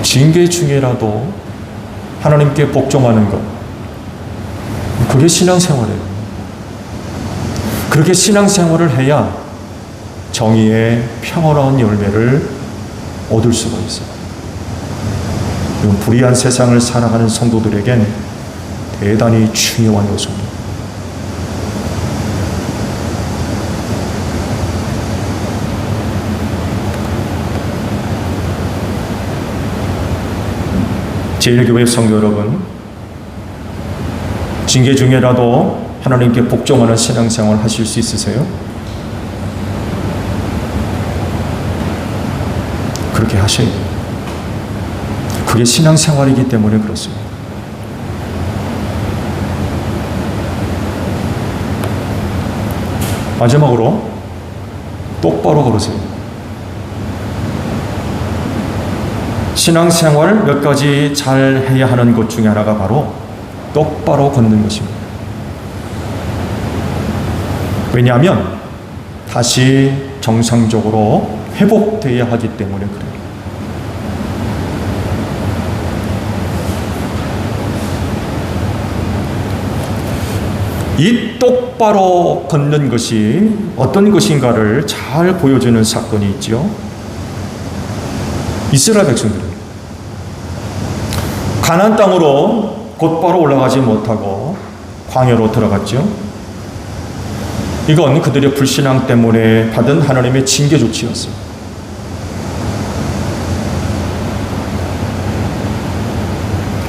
징계 중에라도 하나님께 복종하는 것, 그게 신앙생활이에요. 그렇게 신앙생활을 해야 정의의 평화로운 열매를 얻을 수가 있어요. 이건 불의한 세상을 살아가는 성도들에겐 대단히 중요한 요소입니다. 제1교회 성도 여러분, 징계 중에라도 하나님께 복종하는 신앙생활 하실 수 있으세요? 그렇게 하셔야 돼요. 그게 신앙생활이기 때문에 그렇습니다. 마지막으로 똑바로 걸으세요. 신앙생활 몇 가지 잘 해야 하는 것 중에 하나가 바로 똑바로 걷는 것입니다. 왜냐하면 다시 정상적으로 회복되어야 하기 때문에 그래요. 이 똑바로 걷는 것이 어떤 것인가를 잘 보여주는 사건이 있죠. 이스라엘 백성들은 가나안 땅으로 곧바로 올라가지 못하고 광야로 들어갔죠. 이건 그들의 불신앙 때문에 받은 하나님의 징계 조치였어요.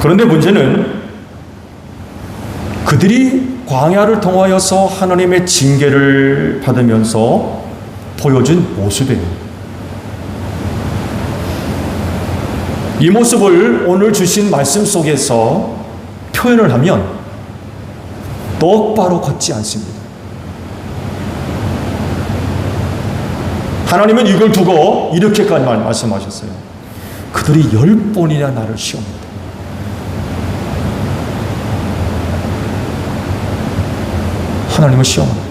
그런데 문제는 그들이 광야를 통하여서 하나님의 징계를 받으면서 보여준 모습이에요. 이 모습을 오늘 주신 말씀 속에서 표현을 하면 똑바로 걷지 않습니다. 하나님은 이걸 두고 이렇게까지 말씀하셨어요. 그들이 10번이나 나를 시험했다. 하나님은 시험합니다.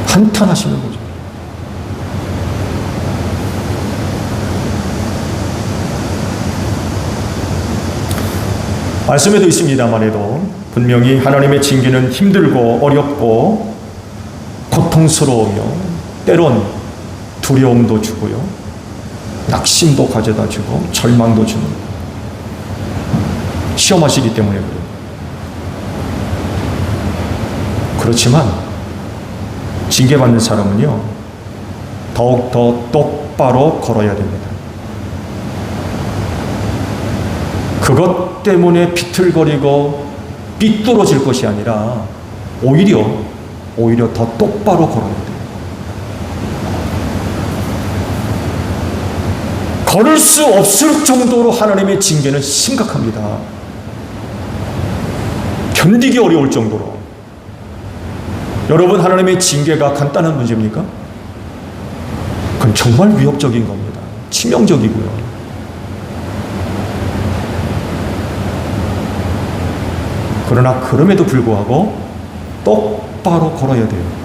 한탄하시는 거죠. 말씀에도 있습니다만 해도 분명히 하나님의 징계는 힘들고 어렵고 고통스러우며 때론 두려움도 주고요. 낙심도 가져다 주고 절망도 줍니다. 시험하시기 때문에 그래요. 그렇지만 징계받는 사람은요, 더욱더 똑바로 걸어야 됩니다. 그것 때문에 비틀거리고 삐뚤어질 것이 아니라 오히려 더 똑바로 걸어야 돼요. 걸을 수 없을 정도로 하나님의 징계는 심각합니다. 견디기 어려울 정도로. 여러분, 하나님의 징계가 간단한 문제입니까? 그건 정말 위협적인 겁니다. 치명적이고요. 그러나 그럼에도 불구하고 똑바로 걸어야 돼요.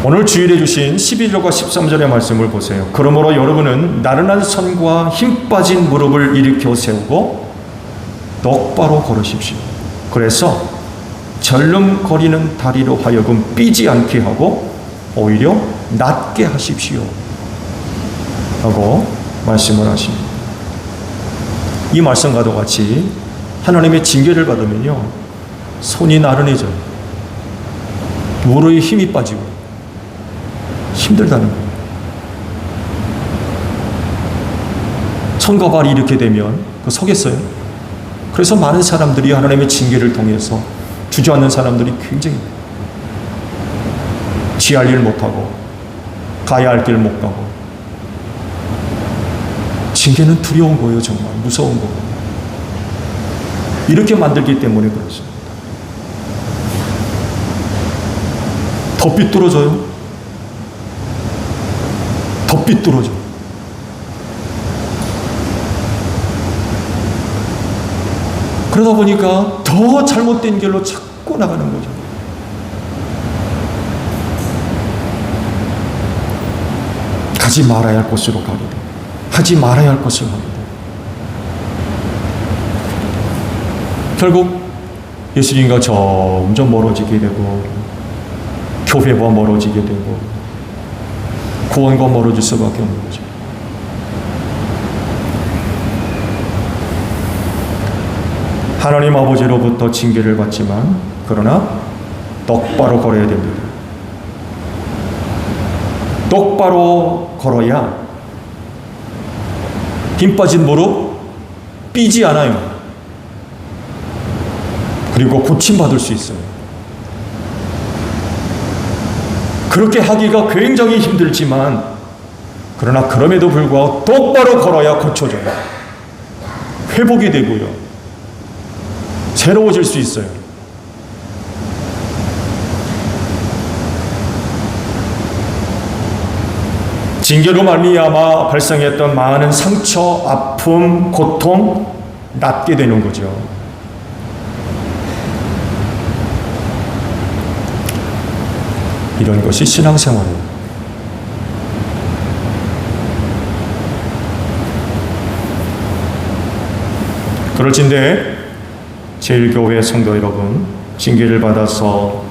오늘 주일에 주신 12절과 13절의 말씀을 보세요. 그러므로 여러분은 나른한 손과 힘 빠진 무릎을 일으켜 세우고 똑바로 걸으십시오. 그래서 절름거리는 다리로 하여금 삐지 않게 하고 오히려 낫게 하십시오. 하고 말씀을 하십니다. 이 말씀과도 같이 하나님의 징계를 받으면요, 손이 나른해져요. 무릎에 힘이 빠지고 힘들다는 거예요. 손과 발이 이렇게 되면 서겠어요? 그래서 많은 사람들이 하나님의 징계를 통해서 주저앉는 사람들이 굉장히 지할 일 못하고 가야 할 길 못 가고. 징계는 두려운 거예요. 정말 무서운 거예요. 이렇게 만들기 때문에 그렇습니다. 더 삐뚤어져요. 더 삐뚤어져. 그러다 보니까 더 잘못된 길로 자꾸 나가는 거죠. 가지 말아야 할 곳으로 가게 돼요. 하지 말아야 할 것을 하게 돼요. 결국 예수님과 점점 멀어지게 되고 교회와 멀어지게 되고 구원과 멀어질 수밖에 없는 거죠. 하나님 아버지로부터 징계를 받지만 그러나 똑바로 걸어야 됩니다. 똑바로 걸어야 힘 빠진 무릎 삐지 않아요. 그리고 고침받을 수 있어요. 그렇게 하기가 굉장히 힘들지만 그러나 그럼에도 불구하고 똑바로 걸어야 고쳐져요. 회복이 되고요. 새로워질 수 있어요. 징계로 말미암아 발생했던 많은 상처, 아픔, 고통 낫게 되는 거죠. 이런 것이 신앙생활이에요. 그럴진데 제일교회 성도 여러분, 징계를 받아서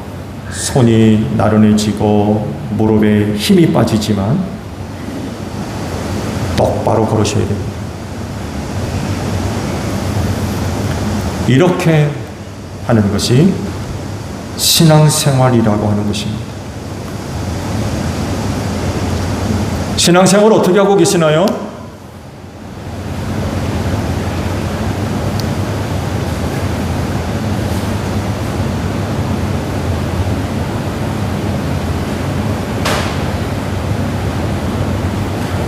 손이 나른해지고 무릎에 힘이 빠지지만 똑바로 걸으셔야 됩니다. 이렇게 하는 것이 신앙생활이라고 하는 것입니다. 신앙생활 어떻게 하고 계시나요?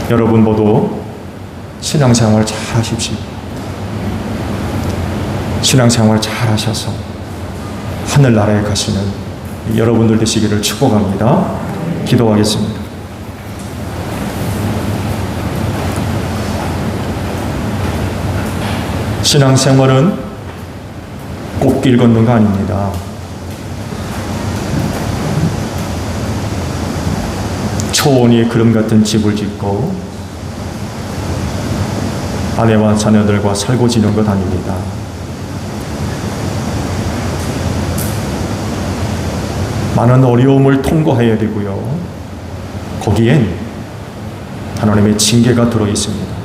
여러분 모두 신앙생활 잘 하십시오. 신앙생활 잘 하셔서 하늘나라에 가시는 여러분들 되시기를 축복합니다. 기도하겠습니다. 신앙생활은 꽃길 걷는 거 아닙니다. 초원이 그름 같은 집을 짓고 아내와 자녀들과 살고 지는 것 아닙니다. 많은 어려움을 통과해야 되고요. 거기엔 하나님의 징계가 들어 있습니다.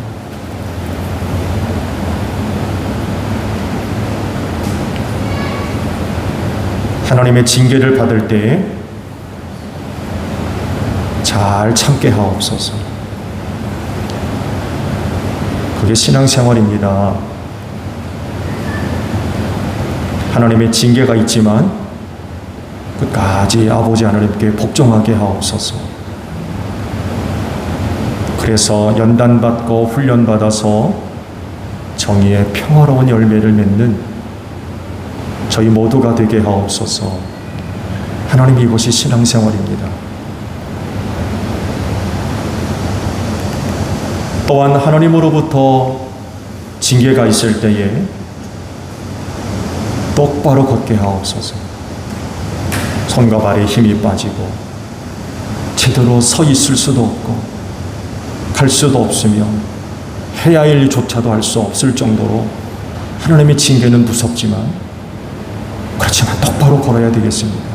하나님의 징계를 받을 때 잘 참게 하옵소서. 그게 신앙생활입니다. 하나님의 징계가 있지만 끝까지 아버지 하나님께 복종하게 하옵소서. 그래서 연단받고 훈련받아서 정의의 평화로운 열매를 맺는 저희 모두가 되게 하옵소서. 하나님, 이것이 신앙생활입니다. 또한 하나님으로부터 징계가 있을 때에 똑바로 걷게 하옵소서. 손과 발에 힘이 빠지고 제대로 서 있을 수도 없고 갈 수도 없으며 해야 할 일조차도 할 수 없을 정도로 하나님의 징계는 무섭지만, 그렇지만 똑바로 걸어야 되겠습니다.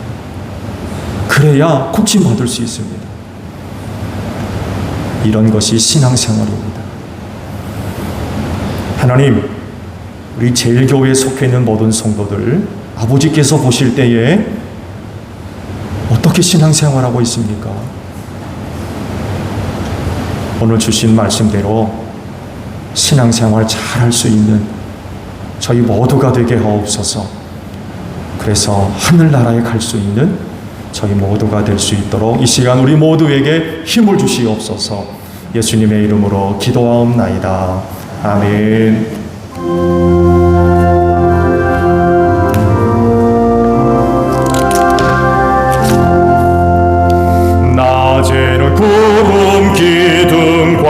그래야 고침받을 수 있습니다. 이런 것이 신앙생활입니다. 하나님, 우리 제일교회에 속해 있는 모든 성도들 아버지께서 보실 때에 어떻게 신앙생활하고 있습니까? 오늘 주신 말씀대로 신앙생활 잘 할 수 있는 저희 모두가 되게 하옵소서. 그래서 하늘나라에 갈 수 있는 저희 모두가 될 수 있도록 이 시간 우리 모두에게 힘을 주시옵소서. 예수님의 이름으로 기도하옵나이다. 아멘. 낮에는 구름 기둥과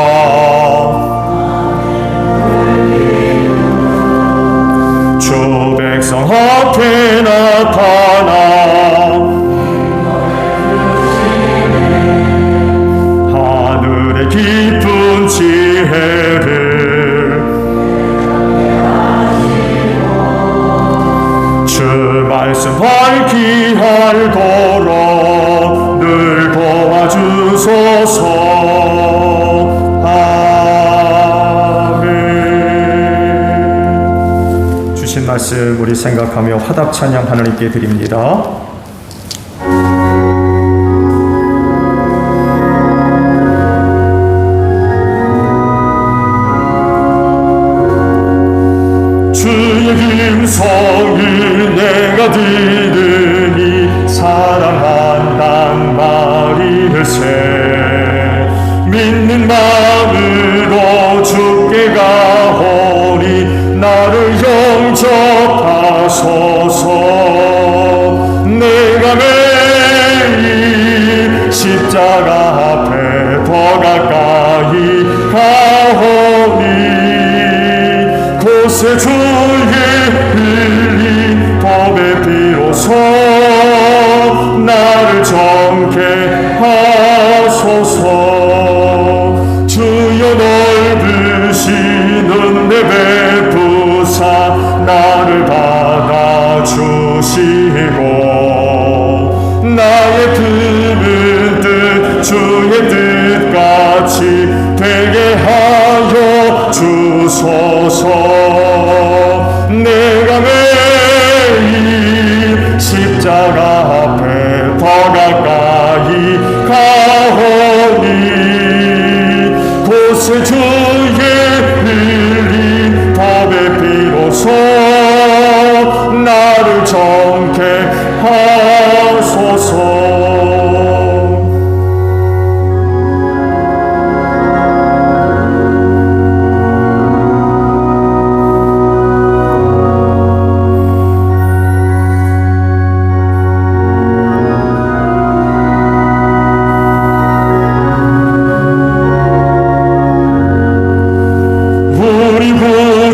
주 백성 앞에 나타나 하늘의 깊은 지혜를 주 말씀 밝히 알도록 늘 도와주소서. 아멘. 주신 말씀 우리 생각하며 화답 찬양 하나님께 드립니다. 주의 음성을 내가 들으니 사랑한단 말일세. 믿는 말 앞에 더 가까이 가오니 곳에 주의 흘린 법의 비로소 나를 정케 하소서. 주여 넓으시는 내 베푸사 나를 받아주시고 나의 품은 뜻 주의 뜻같이 되게 하여 주소서. 내가 매일 십자가 앞에 더 가까이 가오니 곳에 주의 흘린 법의 비로소 나를 정케 하소서.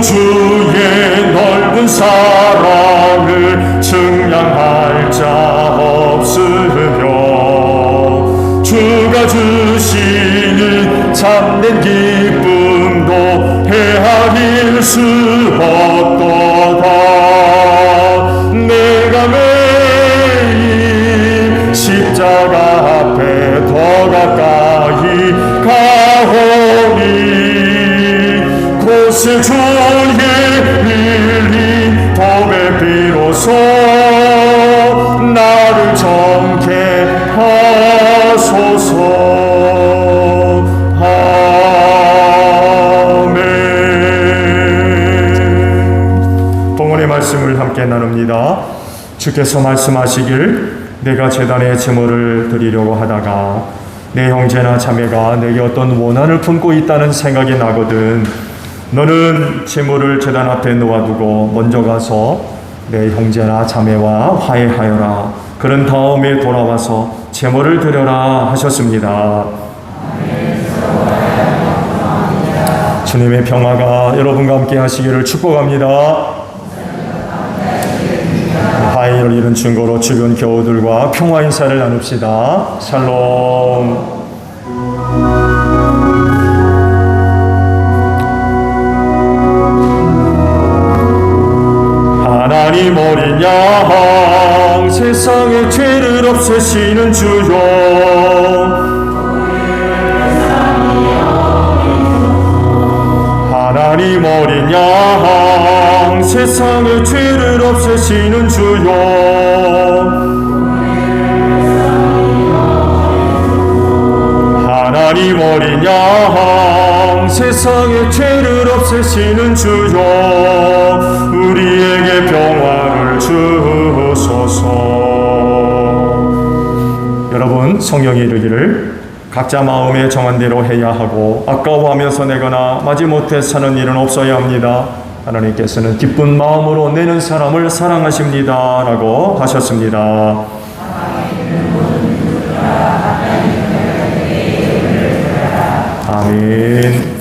주의 넓은 사랑을 증량할 자 없으며 주가 주시는 참된 기쁨도 헤아릴 수 없도다. 내가 매일 십자가 앞에 더 가까이 가오니 곳에 주의 흘린 법의 비로소 나를 정케 하소서. 아멘. 봉헌의 말씀을 함께 나눕니다. 주께서 말씀하시길 내가 제단에 제물을 드리려고 하다가 내 형제나 자매가 내게 어떤 원한을 품고 있다는 생각이 나거든 너는 제물을 제단 앞에 놓아두고 먼저 가서 내 형제나 자매와 화해하여라. 그런 다음에 돌아와서 제물을 드려라 하셨습니다. 주님의 평화가 여러분과 함께 하시기를 축복합니다. 화해를 이룬 증거로 주변 교우들과 평화 인사를 나눕시다. 샬롬. 하나님 어린 양 세상의 죄를 없애시는 주여 하나님 어린 양 세상의 죄를 없애시는 주여 하나님 어린 양 세상의 죄를 없애시는 주여 우리에게 평화를 주소서. 여러분 성경이 이르기를 각자 마음에 정한 대로 해야 하고 아까워하면서 내거나 마지못해 사는 일은 없어야 합니다. 하나님께서는 기쁜 마음으로 내는 사람을 사랑하십니다 라고 하셨습니다. 아멘.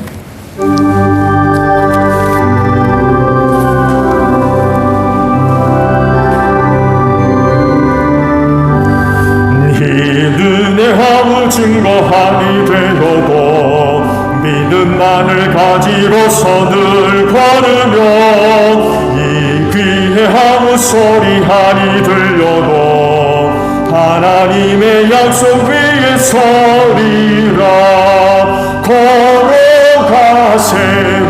믿음의 화무 증거하니 되어도 믿음만을 가지고서 늘 걸으며 이 귀의 화무 소리 하니 들려도 하나님의 약속 위에 서리라. 걸어가세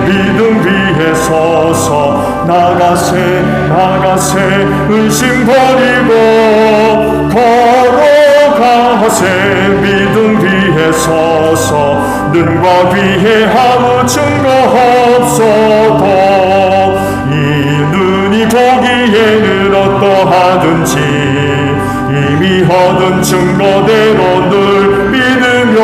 믿음 위에 서서 나가세 의심 버리고 걸어가세 믿음 위에 서서 눈과 귀에 아무 증거 없어도 이 눈이 보기에는 어떠하든지 이미 얻은 증거대로 늘 믿으며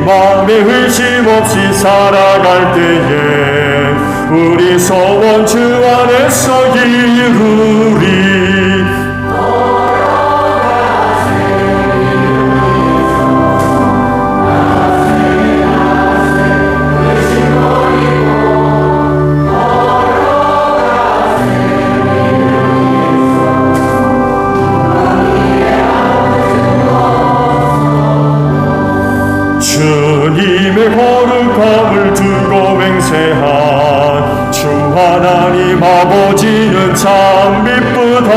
마음에 의심 없이 살아갈 때에 우리 소원 주 안에서 이루리. 주님의 거룩함을 두고 맹세한 주 하나님 아버지는 참 미쁘다.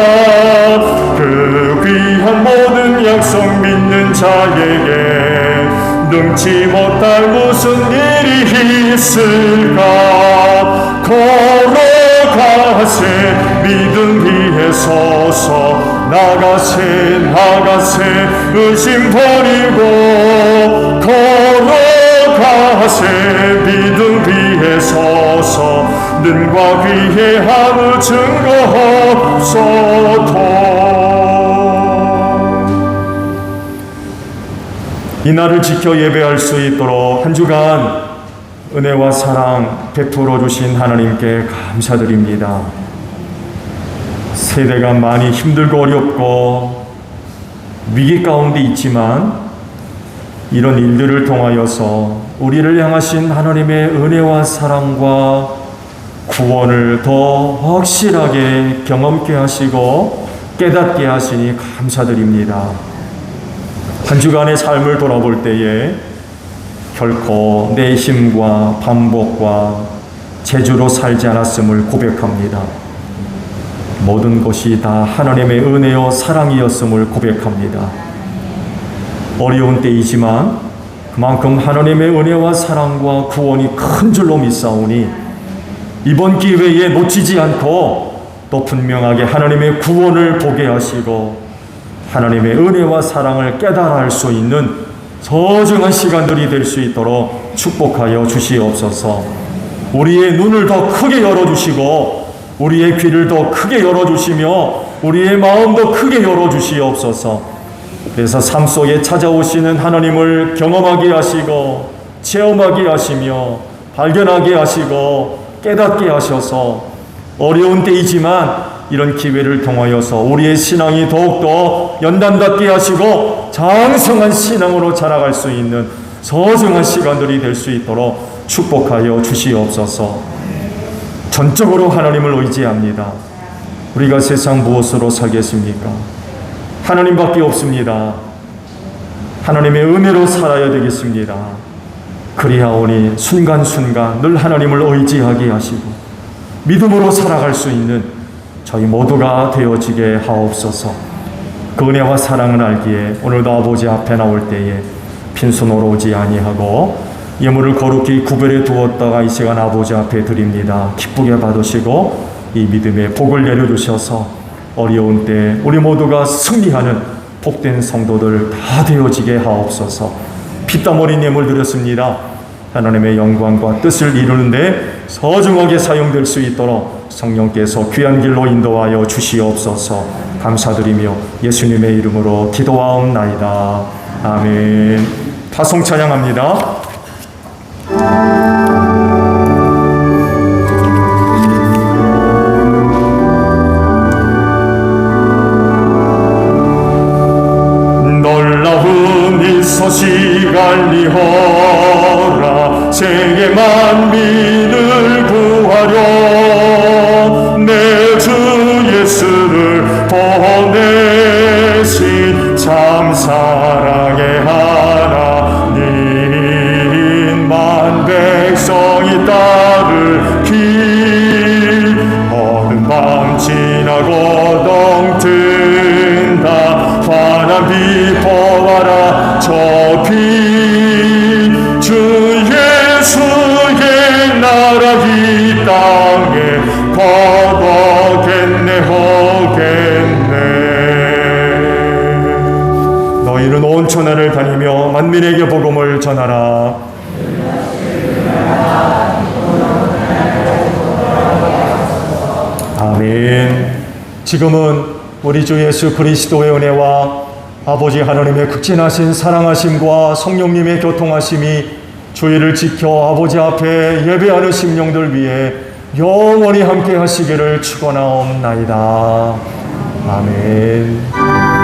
그 귀한 모든 약속 믿는 자에게 능치 못할 무슨 일이 있을까. 걸어가세 믿음 위에 서서 나가세 의심 버리고 걸어가세 믿음 위에 서서 눈과 귀에 아무 증거 없어도 이날을 지켜 예배할 수 있도록 한 주간 은혜와 사랑 베풀어 주신 하나님께 감사드립니다. 세대가 많이 힘들고 어렵고 위기 가운데 있지만 이런 일들을 통하여서 우리를 향하신 하나님의 은혜와 사랑과 구원을 더 확실하게 경험케 하시고 깨닫게 하시니 감사드립니다. 한 주간의 삶을 돌아볼 때에 결코 내 힘과 반복과 재주로 살지 않았음을 고백합니다. 모든 것이 다 하나님의 은혜요 사랑이었음을 고백합니다. 어려운 때이지만 그만큼 하나님의 은혜와 사랑과 구원이 큰 줄로 믿사오니 이번 기회에 놓치지 않고 또 분명하게 하나님의 구원을 보게 하시고 하나님의 은혜와 사랑을 깨달아 알 수 있는 소중한 시간들이 될 수 있도록 축복하여 주시옵소서. 우리의 눈을 더 크게 열어주시고 우리의 귀를 더 크게 열어주시며 우리의 마음도 크게 열어주시옵소서. 그래서 삶 속에 찾아오시는 하나님을 경험하게 하시고 체험하게 하시며 발견하게 하시고 깨닫게 하셔서 어려운 때이지만 이런 기회를 통하여서 우리의 신앙이 더욱더 연단받게 하시고 장성한 신앙으로 자라갈 수 있는 소중한 시간들이 될 수 있도록 축복하여 주시옵소서. 전적으로 하나님을 의지합니다. 우리가 세상 무엇으로 살겠습니까? 하나님밖에 없습니다. 하나님의 은혜로 살아야 되겠습니다. 그리하오니 순간순간 늘 하나님을 의지하게 하시고 믿음으로 살아갈 수 있는 저희 모두가 되어지게 하옵소서. 그 은혜와 사랑을 알기에 오늘도 아버지 앞에 나올 때에 빈손으로 오지 아니하고 예물을 거룩히 구별해 두었다가 이 시간 아버지 앞에 드립니다. 기쁘게 받으시고 이 믿음의 복을 내려주셔서 어려운 때 우리 모두가 승리하는 복된 성도들 다 되어지게 하옵소서. 피땀 흘린 예물 드렸습니다. 하나님의 영광과 뜻을 이루는데 소중하게 사용될 수 있도록 성령께서 귀한 길로 인도하여 주시옵소서. 감사드리며 예수님의 이름으로 기도하옵나이다. 아멘. 파송 찬양합니다. 놀라운 이 소식 알리어라. 세계 만민을 구하려 내 주 예수를 보내신 참 사랑의 하나님 만 백성이 따를 길 어느 밤 지나고 동튼다 환한 비 보아라 저 비 주 예수의 나라 이 땅에 거거겠네 오겠네. 너희는 온 천하를 다니며 만민에게 복음을 전하라. 아멘. 지금은 우리 주 예수 그리스도의 은혜와 아버지 하나님의 극진하신 사랑하심과 성령님의 교통하심이 주의를 지켜 아버지 앞에 예배하는 심령들 위해 영원히 함께 하시기를 축원하옵나이다. 아멘.